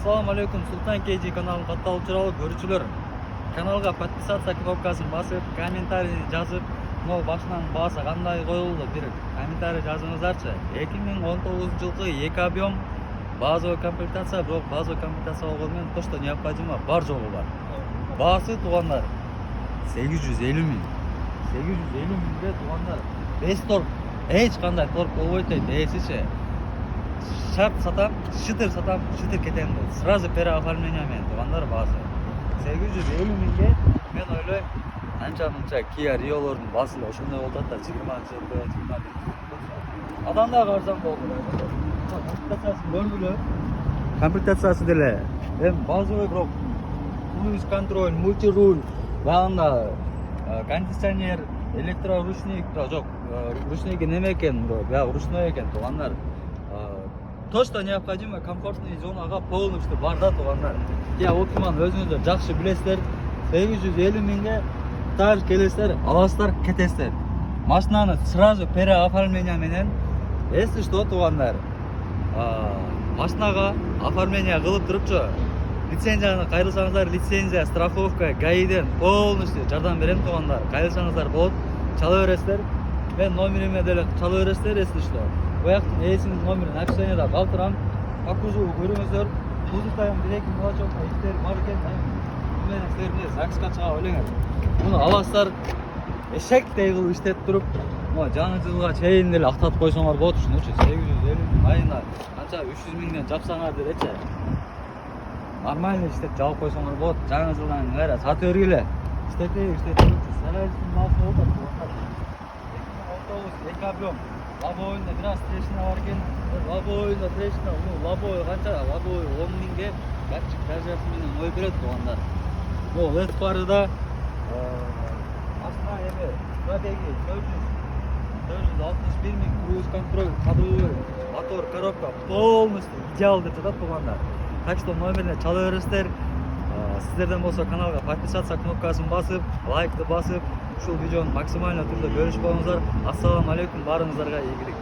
Assalamu alaikum, Sultan KG kanalын катталуучу көрүүчүлөр. Каналга подписаться кнопкасын басып, комментарий жазып, мына башынан баасы кандай коюлду бир комментарий жазыңыздарчы. 2019 жылкы 2 объем базовый комплектация, бирок базовый комплектация болгону менен то, что необходимо, бар жогу бар. Баасы туугандар 850 миң. 850 миңге туугандар. 5 торк, эч кандай торк болбойт дейт, эсичи. Шарт сатам, шытыр сатам, шытыр кетем дейт. Сразу переоформление менен туугандар баасы. 850 миңге мен ойлойм, анча-мынча Kia Rio'лордун баасы эле ошондой болуп атат да, 20 жылкы, 21. Адам дагы арзан болду. Комплектациясын көрдүлөр. Комплектациясы деле эми базовый бирок круиз контроль, мультируль, багында кондиционер, электроручник, жок, ручниги неме экен, бирок ручной экен туугандар. То, что необходимо, комфортный зонага полностью бар да туугандар. Я Окиман өзүңүздөр жакшы билесиздер. 850 миңге таж келесиздер, аласыздар, кетесиздер. Машинаны сразу переоформление менен, если что туугандар, машинага оформление кылып турупчу, лицензияны кайрылсаңыздар, лицензия, страховка, гаиден полностью жардам берем туугандар. Кайрылсаңыздар болот, чала бересиздер. Мен номериме деле чала бересиздер, если что. Бояктын ээсинин номерин описанияда калтырам. По кузову көрүңүздөр. Кузовдайм директин мелочевка иштер бар экен. Мен силерге ЗАГСка чыга элеңер. Муну аласыздар, эшектей кылып иштеп туруп, могу жаңы жылга чейин деле актатып койсоңор болот ушунучу. 850 миң айына канча 300 миңден жапсаңар делечи. Нормально иштеп жаап койсоңор болот. Жаңы жылдан кайра сатып бергиле. Иштетип, Сарайдын маасы болот. 2019 2 объем. Лобовойда biraz трещина бар экен. Лобовойда трещина, лобовой канча? Лобовой 10 миңге датчик дәрежеси менен ой берет туугандар. Бул LED бары да машина эми стратегия 461 миң, круиз контроль, ходовой, мотор, коробка полностью идеал деп жатат туугандар. Так что номерине чала бересиздер. Сиздерден болсо каналга подписаться кнопкасын басып, лайкты басып, ушул видеону максимально түрдө бөлүшүп коюңуздар. Ассаламу алейкум, баарыңыздарга ийгилик.